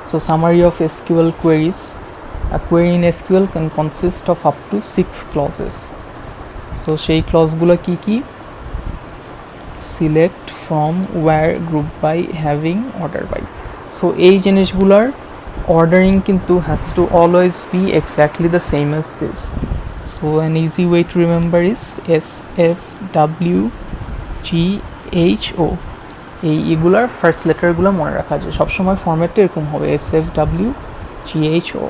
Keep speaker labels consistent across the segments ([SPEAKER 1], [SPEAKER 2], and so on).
[SPEAKER 1] So summary of SQL queries. A query in SQL can consist of up to 6 clauses. So সেই ক্লজগুলো কি কি? Select, from, where, group by, having, order by. So এই জিনিসগুলোর ordering কিন্তু has to always be exactly the same as this. So an easy way to remember is SFWGHO. এইগুলার first লেটারগুলো মনে রাখা যায়, সবসময় ফরম্যাটটা এরকম হবে SFWGHO.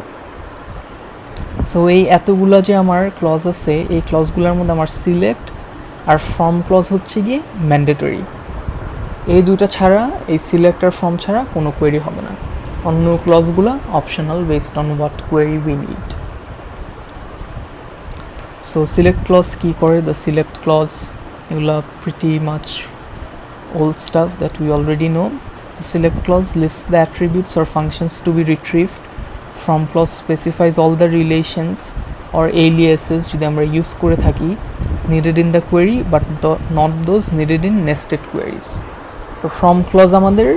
[SPEAKER 1] সো এই এতগুলো যে আমার ক্লজ আছে, এই ক্লজগুলোর মধ্যে আমার সিলেক্ট আর ফর্ম ক্লজ হচ্ছে গিয়ে ম্যান্ডেটরি। এই দুটো ছাড়া, এই সিলেক্ট আর ফর্ম ছাড়া কোনো কোয়েরি হবে না। অন্য ক্লজগুলো optional based on what query we need. So select clause কী করে? দ্য সিলেক্ট ক্লজ, এগুলো pretty much old stuff that we already know. The select clause lists the attributes or functions to be retrieved. From clause specifies all the relations or aliases যদি আমরা use করে থাকি needed in the query but not those needed in nested queries. So from clause আমাদের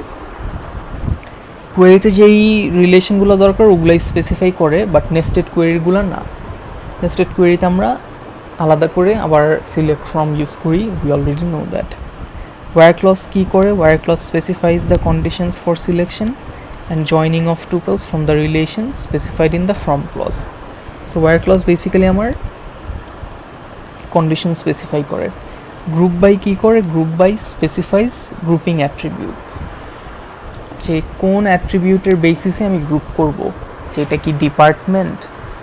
[SPEAKER 1] কোয়েরিতে যেই রিলেশনগুলো দরকার ওগুলাই specify করে, but nested কোয়েরিগুলো না। Nested কোয়েরিতে আমরা আলাদা করে আবার সিলেক্ট ফ্রম ইউজ করি, we already know that. Where clause কি করে? Where clause specifies the conditions for selection and joining of tuples from the relation specified in the from clause. So where clause basically আমার condition specify করে। Group by কি করে? Group by specifies grouping attributes, যে কোন অ্যাট্রিবিউটের বেসিসে আমি group করব, যেটা কি ডিপার্টমেন্ট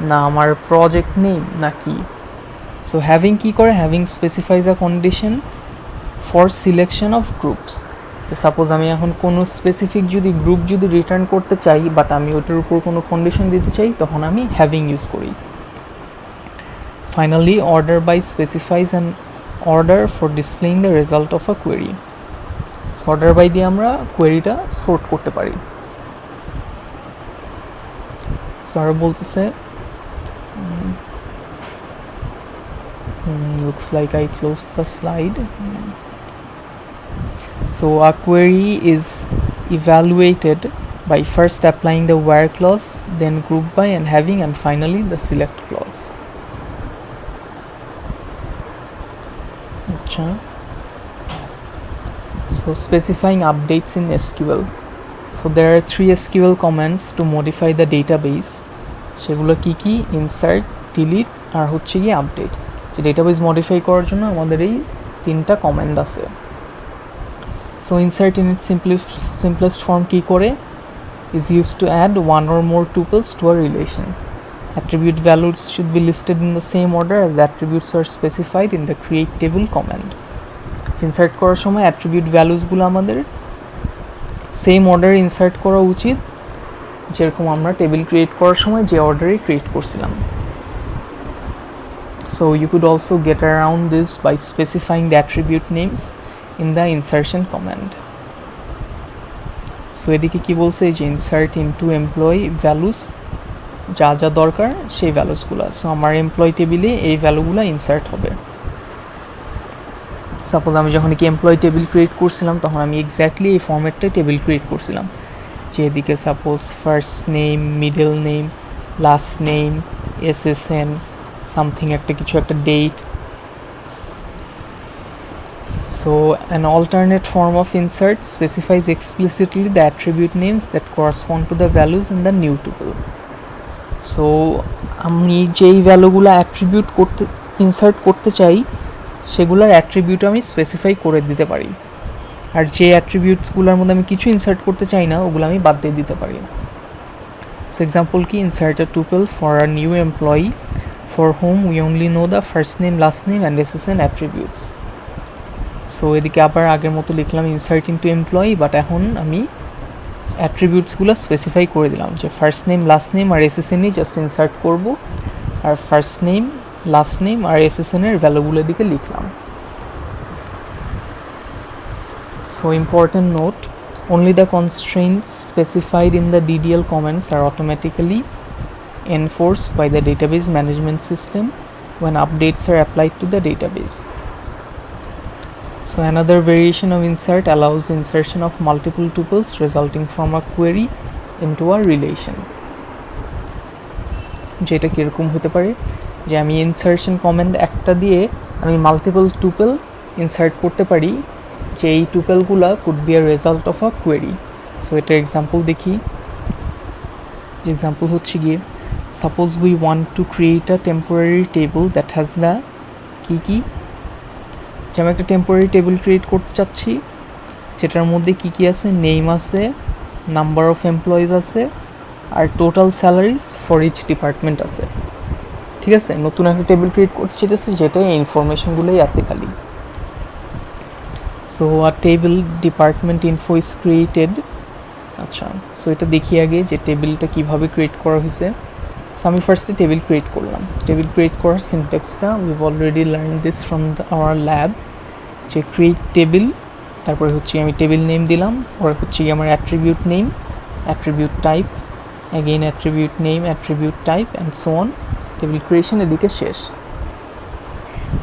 [SPEAKER 1] না আমার প্রজেক্ট নেম না কি। সো হ্যাভিং কি করে? Having specifies a condition for selection of groups. যে সাপোজ আমি এখন কোনো স্পেসিফিক যদি গ্রুপ যদি রিটার্ন করতে চাই বাট আমি ওটার উপর কোনো কন্ডিশন দিতে চাই, তখন আমি হ্যাভিং ইউজ করি। Finally order by specifies an order for displaying the result of a query. So order by দিয়ে আমরা কোয়েরিটা সর্ট করতে পারি। সো আর বলতেছে, looks like I closed the slide. So a query is evaluated by first applying the where clause, then group by and having, and finally the select clause. So specifying updates in SQL. So there are 3 SQL commands to modify the database. সেগুলো কি কি? Insert, delete আর হচ্ছে গিয়ে update. যে database modify করার জন্য আমাদের এই 3টা কমান্ড আছে। So insert in it's simplest form কি করে? is used to add one or more tuples to a relation. Attribute values should be listed in the same order as the attributes are specified in the create table command. Insert করার সময় attribute ভ্যালুসগুলো আমাদের same অর্ডারে insert করা উচিত, যেরকম আমরা table create করার সময় যে অর্ডারে ক্রিয়েট করছিলাম। So you could also get around this by specifying the attribute names in the insertion command. So এদিকে কি বলছে? যে insert into employee values, যা যা দরকার সেই ভ্যালুসগুলো। সো আমার এমপ্লয়ি টেবিলে এই ভ্যালুগুলো ইনসার্ট হবে। সাপোজ আমি যখন কি এমপ্লয়ি টেবিল ক্রিয়েট করছিলাম তখন আমি এক্স্যাক্টলি এই ফরম্যাটটাই টেবিল ক্রিয়েট করছিলাম, যে এদিকে suppose first name, middle name, last name, SSN, something একটা কিছু একটা date. So an alternate form of insert specifies explicitly the attribute names that correspond to the values in the new tuple. So আমি যেই ভ্যালুগুলো attribute করতে insert করতে চাই সেগুলোর attribute আমি স্পেসিফাই করে দিতে পারি, আর যে অ্যাট্রিবিউটসগুলোর মধ্যে আমি কিছু ইনসার্ট করতে চাই না ওগুলো আমি বাদ দিয়ে দিতে পারি। সো এক্সাম্পল কি? Insert a tuple for a new employee for whom we only know the first name, last name and SSN attributes. So এদিকে আবার আগের মতো লিখলাম ইনসার্ট ইনটু এমপ্লয়ি, বাট এখন আমি অ্যাট্রিবিউটসগুলো স্পেসিফাই করে দিলাম যে ফার্স্ট নেম, লাস্ট নেম আর SSNই জাস্ট ইনসার্ট করব, আর ফার্স্ট নেম, লাস্ট নেম আর SSN এর ভ্যালুগুলোর দিকে লিখলাম। So important note, only the constraints specified in the DDL comments are automatically enforced by the database management system when updates are applied to the database. So another variation of insert allows insertion of multiple tuples resulting from a query into a relation. যেটা কীরকম হতে পারে যে আমি insertion command একটা দিয়ে আমি multiple tuple insert করতে পারি যে এই টুপেলগুলা could be a result of a query. So এটার এক্সাম্পল দেখি. এক্সাম্পল হচ্ছে গিয়ে suppose we want to create a temporary table that has the key যে আমি একটা টেম্পোরারি টেবিল ক্রিয়েট করতে চাচ্ছি যেটার মধ্যে কী আছে, নেম আছে, নাম্বার অফ এমপ্লয়িজ আছে, আর total salaries for each department আছে. ঠিক আছে, নতুন একটা টেবিল ক্রিয়েট করতে চাইতেছি যেটা এই ইনফরমেশনগুলোই আছে খালি. So a table department info is created. আচ্ছা, সো এটা দেখি আগে যে টেবিলটা কীভাবে ক্রিয়েট করা হয়েছে. সো আমি ফার্স্টে টেবিল ক্রিয়েট করলাম. টেবিল ক্রিয়েট করার সিনট্যাক্সটা we've already learn this from our lab, যে ক্রিয়েট টেবিল, তারপরে হচ্ছে আমি টেবিল নেম দিলাম, পরে হচ্ছে আমার attribute name, attribute type, again attribute name, attribute type and so on. Table creation এদিকে শেষ.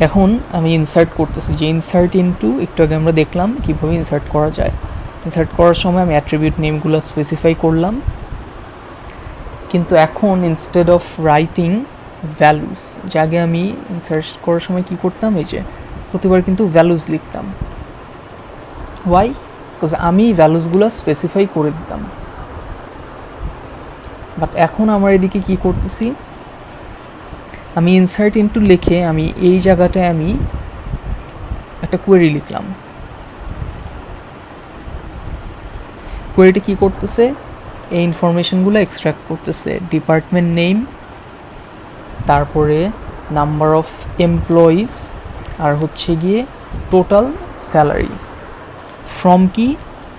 [SPEAKER 1] এখন আমি ইনসার্ট করতেছি, যে ইনসার্ট ইনটু একটু আগে আমরা দেখলাম কীভাবে ইনসার্ট করা যায়. ইনসার্ট করার সময় আমি অ্যাট্রিবিউট নেমগুলো স্পেসিফাই করলাম, কিন্তু এখন ইনস্টেড অফ রাইটিং ভ্যালুস, যে আগে আমি ইনসার্ট করার সময় কী করতাম, এই যে প্রতিবার কিন্তু ভ্যালুস লিখতাম. ওয়াই? বিকজ আমি ভ্যালুসগুলো স্পেসিফাই করে দিতাম. বাট এখন আমার এদিকে কি করতেছি, আমি ইনসার্ট ইনটু লিখে আমি এই জায়গাটায় আমি একটা কোয়েরি লিখলাম. কোয়েরিটা কি করতেছে, এই ইনফরমেশনগুলো এক্সট্র্যাক্ট করতেছে. ডিপার্টমেন্ট নেম, তারপরে নাম্বার অফ এমপ্লয়িজ, আর হচ্ছে গিয়ে টোটাল স্যালারি ফ্রম কি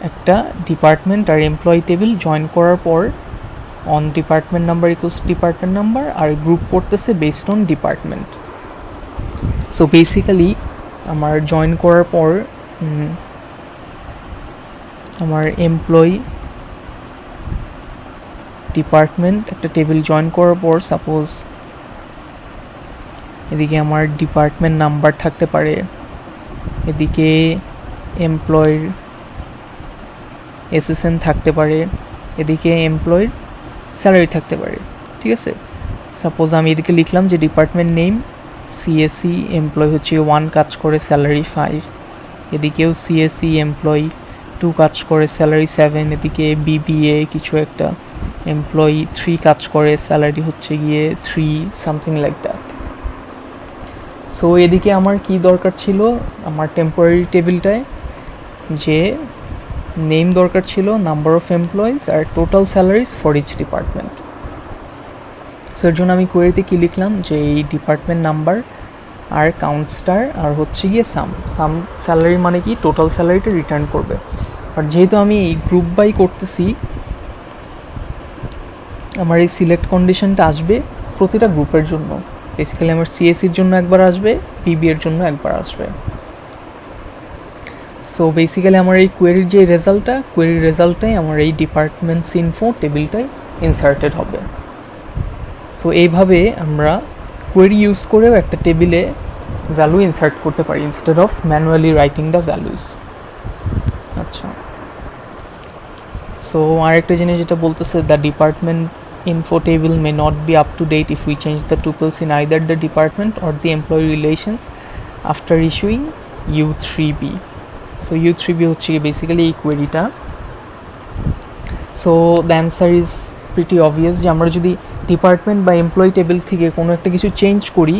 [SPEAKER 1] একটা ডিপার্টমেন্ট আর এমপ্লয়ি টেবিল জয়েন করার পর on department number equals department number, আর গ্রুপ করতেছে based on department. So basically আমার জয়েন করার পর আমার এমপ্লয়ি ডিপার্টমেন্ট একটা টেবিল জয়েন করার পর সাপোজ এদিকে আমার ডিপার্টমেন্ট নাম্বার থাকতে পারে, এদিকে এমপ্লয়ির এসএসএন থাকতে পারে, এদিকে এমপ্লয়ির স্যালারি থাকতে পারে. ঠিক আছে, সাপোজ আমি এদিকে লিখলাম যে ডিপার্টমেন্ট নেম সিএসি, এমপ্লয়ি হচ্ছে 1 কাজ করে, স্যালারি 5, এদিকেও সিএসি এমপ্লয়ি 2 কাজ করে, স্যালারি 7, এদিকে বিবিএ কিছু একটা এমপ্লয়ি 3 কাজ করে, স্যালারি হচ্ছে গিয়ে 3, সামথিং লাইক দ্যাট. সো এদিকে আমার কি দরকার ছিল, আমার টেম্পোরারি টেবিলটায় যে নেম দরকার ছিল, নাম্বার অফ এমপ্লয়িজ আর total salaries for each department. So এর জন্য আমি কোয়েরিতে কী লিখলাম, যে এই ডিপার্টমেন্ট নাম্বার আর কাউন্ট স্টার আর হচ্ছে গিয়ে সাম স্যালারি মানে কি টোটাল স্যালারিটা রিটার্ন করবে. আর যেহেতু আমি এই গ্রুপ বাই করতেছি, আমার এই সিলেক্ট কন্ডিশনটা আসবে প্রতিটা গ্রুপের জন্য. বেসিক্যালি আমার সিএসির জন্য একবার আসবে, পিবি এর জন্য একবার আসবে. সো বেসিক্যালি আমার এই কোয়েরির যে রেজাল্টটা, কোয়েরির রেজাল্টটাই আমার এই ডিপার্টমেন্টস ইনফো টেবিলটায় ইনসার্টেড হবে. সো এইভাবে আমরা কোয়েরি ইউজ করেও একটা টেবিলে ভ্যালু ইনসার্ট করতে পারি instead of manually writing the values. আচ্ছা, সো আরেকটা জিনিস যেটা বলতেছে, the department info table may not be up to date if we change the tuples in either the department or the employee relations after issuing U3B. So U3B হচ্ছে basically এই কোয়েরিটা. So the answer is pretty obvious, যে আমরা যদি department বা employee table থেকে কোনো একটা কিছু চেঞ্জ করি,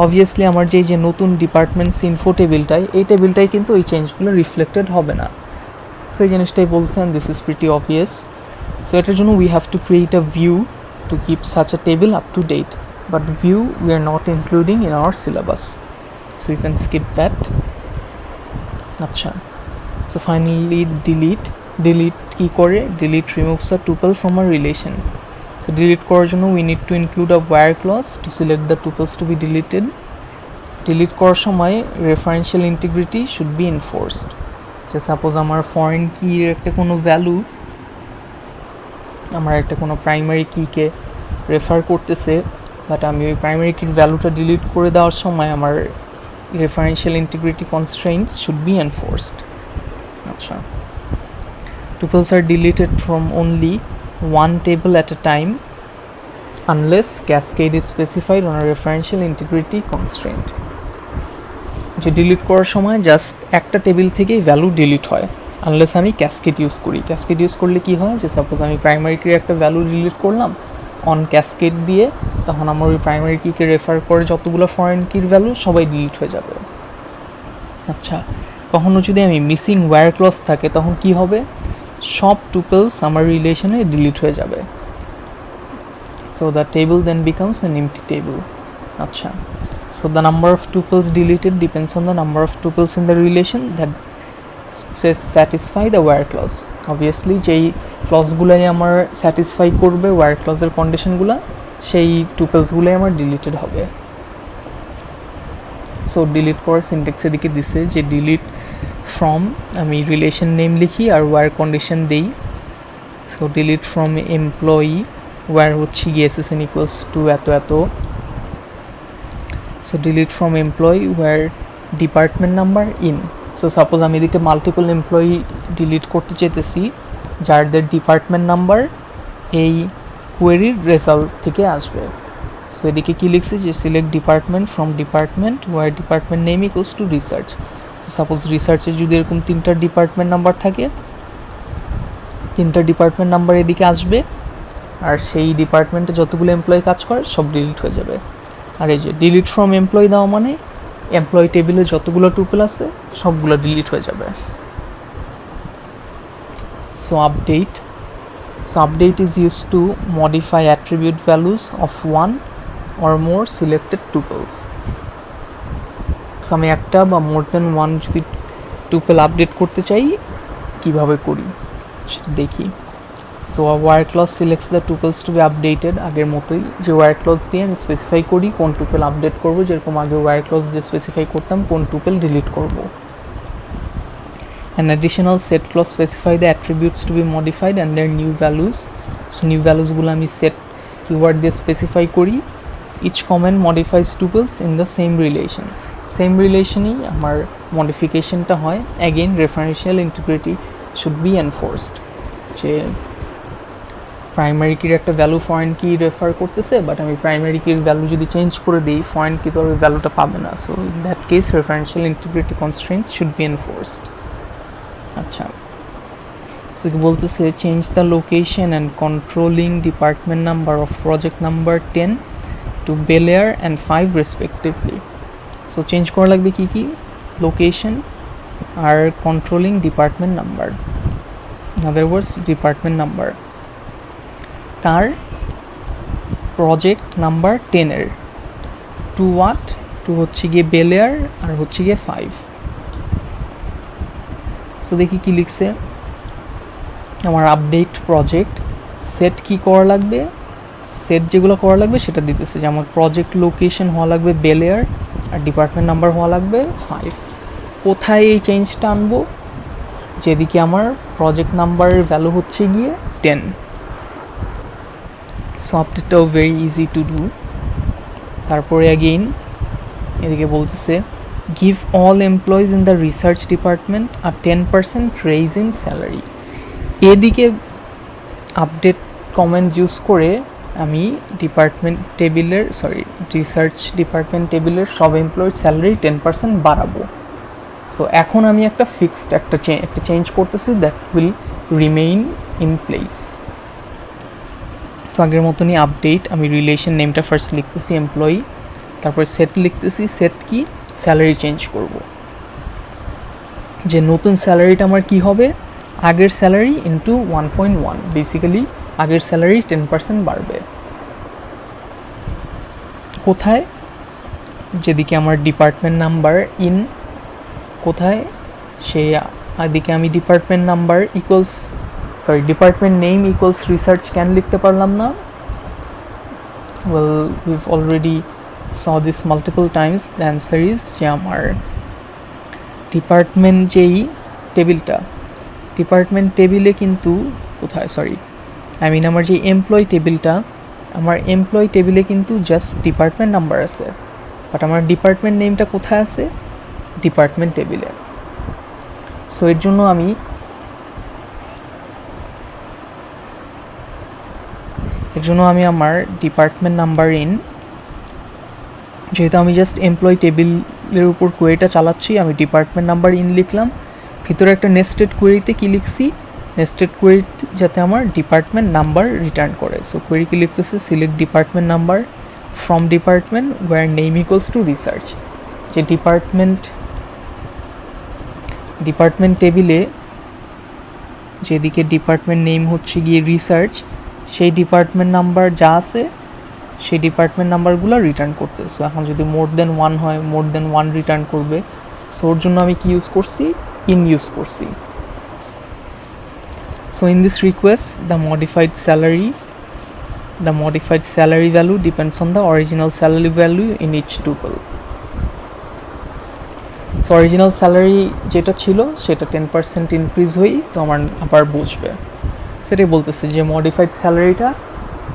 [SPEAKER 1] অবভিয়াসলি আমার যে নতুন ডিপার্টমেন্টস ইনফো টেবিলটায়, এই টেবিলটায় কিন্তু এই চেঞ্জগুলো রিফ্লেক্টেড হবে না. সো এই জিনিসটাই বলছেন, this is pretty obvious. So এটার জন্য we have to create a view to keep such a table up to date, but view we are not including in our syllabus, so you can skip that. আচ্ছা, so finally delete কি করে, delete removes a tuple from a relation. So delete করার জন্য we need to include a where clause to select the tuples to be deleted. delete করার সময় referential integrity should be enforced. যে suppose আমার foreign কির একটা কোনো value আমার একটা কোনো প্রাইমারি কিকে রেফার করতেছে, বাট আমি ওই প্রাইমারি কির ভ্যালুটা ডিলিট করে দেওয়ার সময় আমার referential integrity constraints should be enforced. আচ্ছা, tuples are deleted from only one table at a time unless cascade is specified on a referential integrity constraint. যে ডিলিট করার সময় জাস্ট একটা টেবিল থেকেই ভ্যালু ডিলিট হয় আনলেস আমি cascade use করি। Cascade use করলে কি হয়, যে সাপোজ আমি প্রাইমারি কির একটা ভ্যালু ডিলিট করলাম অন ক্যাসকেড দিয়ে, তখন আমার ওই প্রাইমারি কিকে রেফার করে যতগুলো ফরেন কির ভ্যালু সবাই ডিলিট হয়ে যাবে। আচ্ছা, কখনো যদি আমি মিসিং ওয়্যার ক্লজ থাকে তখন কি হবে, সব টুপলস আমার রিলেশনে ডিলিট হয়ে যাবে। So the table then becomes an empty table. আচ্ছা, so the number of tuples deleted depends on the number of tuples in the relation that satisfy the where clause. Obviously যেই ক্লজগুলাই আমার satisfy করবে where clause-এর কন্ডিশনগুলো, সেই টুপলসগুলাই আমার deleted হবে। So delete করার syntax এদিকে দিছে যে ডিলিট ফ্রম, আমি রিলেশন নেম লিখি আর ওয়ার কন্ডিশন দেই। So delete from employee where হচ্ছে গিয়ে SSN ইকুয়ালস টু এত এত। So delete from employee where department number in. So suppose আমি এদিকে মাল্টিপল এমপ্লয়ি ডিলিট করতে চাইতেছি যাদের ডিপার্টমেন্ট নাম্বার এই কোয়েরির রেজাল্ট থেকে আসবে। সো এদিকে কি লিখছি, যে select department from department where department name equals to research. So suppose রিসার্চের যদি এরকম 3টা ডিপার্টমেন্ট নাম্বার থাকে, 3টা ডিপার্টমেন্ট নাম্বার এদিকে আসবে আর সেই ডিপার্টমেন্টে যতগুলো এমপ্লয়ি কাজ করে সব ডিলিট হয়ে যাবে। আর এই যে ডিলিট ফ্রম এমপ্লয়ি দেওয়া মানে এমপ্লয়ি টেবিলে যতগুলো টুপল আছে সবগুলো ডিলিট হয়ে যাবে। So update is use to modify attribute values of one or more selected tuples. So আমি একটা বা মোর দেন ওয়ান যদি টুপল আপডেট করতে চাই কিভাবে করি সেটা দেখি। So where clause selects the tuples to be updated, আগের মতোই যে ওয়্যার ক্লজ দিয়ে আমি স্পেসিফাই করি কোন টুপল আপডেট করব, যেরকম আগে ওয়্যার ক্লজ দিয়ে স্পেসিফাই করতাম কোন টুপল ডিলিট করব। An additional set clause specify the attributes to be modified and their new values. So new values গুলো আমি set keyword দিয়ে স্পেসিফাই করি। Each comment modifies tuples in the same relation. Same relationই আমার মডিফিকেশনটা হয়। Again referential integrity should be enforced. যে primary কির একটা value foreign key refer করতেছে, বাট আমি প্রাইমারি কির ভ্যালু যদি চেঞ্জ করে দিই ফরেন কি তো ওই ভ্যালুটা পাবে না। So in that case referential integrity constraints should be enforced. আচ্ছা, সো কি বলতেছে, change the location and controlling department number of project number 10 to Bellaire and 5 respectively. So change করা লাগবে কি কি, লোকেশন আর controlling department number, in other words department number কার, project number 10-এর, টু ওয়াট, টু হচ্ছে গিয়ে বেলেয়ার আর হচ্ছে গিয়ে 5। সো দেখি কি লিখছে, আমার আপডেট প্রজেক্ট সেট কি করা লাগবে, সেট যেগুলো করা লাগবে সেটা দিতেছে, যে আমার প্রজেক্ট লোকেশন হওয়া লাগবে বেলেয়ার আর ডিপার্টমেন্ট নাম্বার হওয়া লাগবে 5। কোথায় এই চেঞ্জটা আনবো, যেদিকে আমার প্রজেক্ট নাম্বারের ভ্যালু হচ্ছে গিয়ে 10। সো আপডেটটাও ভেরি ইজি টু ডু। তারপরে অ্যাগেইন এদিকে বলতেছে give all employees in the research department আর 10% রেইজ ইন স্যালারি। এদিকে আপডেট কমেন্ট ইউজ করে আমি ডিপার্টমেন্ট টেবিলের রিসার্চ ডিপার্টমেন্ট টেবিলের সব এমপ্লয়ির স্যালারি 10% বাড়াবো। সো এখন আমি একটা ফিক্সড একটা চেঞ্জ করতেছি that will remain in place. So আগের মতনই আপডেট, আমি রিলেশন নেমটা ফার্স্ট লিখতেছি এমপ্লয়ি, তারপর সেট লিখতেছি, সেট কি স্যালারি চেঞ্জ করব, যে নতুন স্যালারিটা আমার কি হবে, আগের স্যালারি ইন্টু 1.1, বেসিক্যালি আগের স্যালারি 10% বাড়বে। কোথায়, যেদিকে আমার ডিপার্টমেন্ট নাম্বার ইন কোথায়, সেই এদিকে আমি department number equals department name equals research কেন লিখতে পারলাম না, well we've already saw this multiple times. The answer is যে আমার ডিপার্টমেন্ট যেই টেবিলটা, ডিপার্টমেন্ট টেবিলে কিন্তু কোথায় আমার যে এমপ্লয়ি টেবিলটা, আমার এমপ্লয়ি টেবিলে কিন্তু জাস্ট ডিপার্টমেন্ট নাম্বার আছে, বাট আমার ডিপার্টমেন্ট নেমটা কোথায় আছে, ডিপার্টমেন্ট টেবিলে। সো এর জন্য আমি এর জন্য আমি আমার ডিপার্টমেন্ট নাম্বার ইন, যেহেতু আমি জাস্ট এমপ্লয়ি টেবিলের উপর কোয়েরিটা চালাচ্ছি, আমি ডিপার্টমেন্ট নাম্বার ইন লিখলাম। ভিতরে একটা নেস্টেড কোয়েরিতে কি লিখছি, নেস্টেড কোয়েরি যাতে আমার ডিপার্টমেন্ট নাম্বার রিটার্ন করে। সো কোয়েরি কি লিখতেছে, select department number from department where name equals to research. যে ডিপার্টমেন্ট টেবিলে যেদিকে ডিপার্টমেন্ট নেম হচ্ছে গিয়ে রিসার্চ, সেই ডিপার্টমেন্ট নাম্বার যা আছে সেই ডিপার্টমেন্ট নাম্বারগুলো রিটার্ন করতে। সো এখন যদি মোর দেন 1 হয়, মোর দেন 1 রিটার্ন করবে। সো ওর জন্য আমি কি ইউজ করছি, ইন ইউজ করছি। So in this request the modified salary value depends on the original salary value in each tuple. So original salary যেটা ছিল সেটা 10% ইনক্রিজ হয়েই তো আমার আবার বুঝবে। সেটাই বলতেছে যে মডিফাইড স্যালারিটা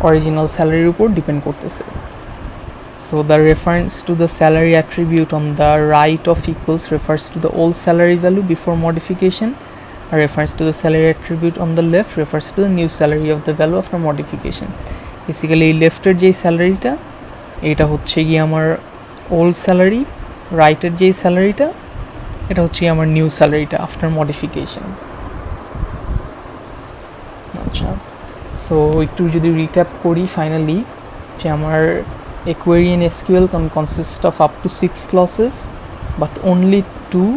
[SPEAKER 1] অরিজিনাল স্যালারির উপর ডিপেন্ড করতেছে। So the reference to the salary attribute on the right of equals refers to the old salary value before modification, আর reference to the salary attribute on the left refers to the new salary of the value after modification. Basically এই লেফটের যেই স্যালারিটা এটা হচ্ছে গিয়ে আমার old salary, রাইটের যেই স্যালারিটা এটা হচ্ছে আমার নিউ স্যালারিটা আফটার মডিফিকেশন। আচ্ছা, সো একটু যদি রিক্যাপ করি ফাইনালি, যে আমার a query in SQL can consist of up to 6 clauses but only 2,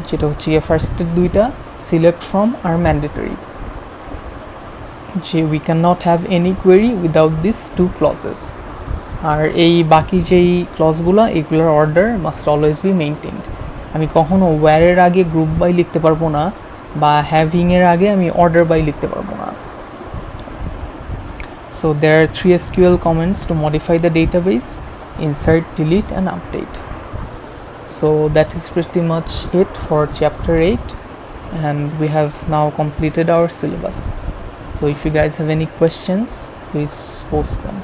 [SPEAKER 1] যেটা হচ্ছে ফার্স্টের দুইটা সিলেক্ট ফ্রম আর ম্যান্ডেটরি, যে we can not have any query without this 2 clauses। আর এই বাকি যেই ক্লজগুলো এগুলোর order must always be maintained. আমি কখনো ওয়্যারের আগে গ্রুপ বাই লিখতে পারবো না, বা হ্যাভিংয়ের আগে আমি অর্ডার বাই লিখতে পারবো না। So there are 3 SQL comments to modify the database: insert, delete and update. So that is pretty much it for chapter 8, and we have now completed our syllabus. So if you guys have any questions, please post them.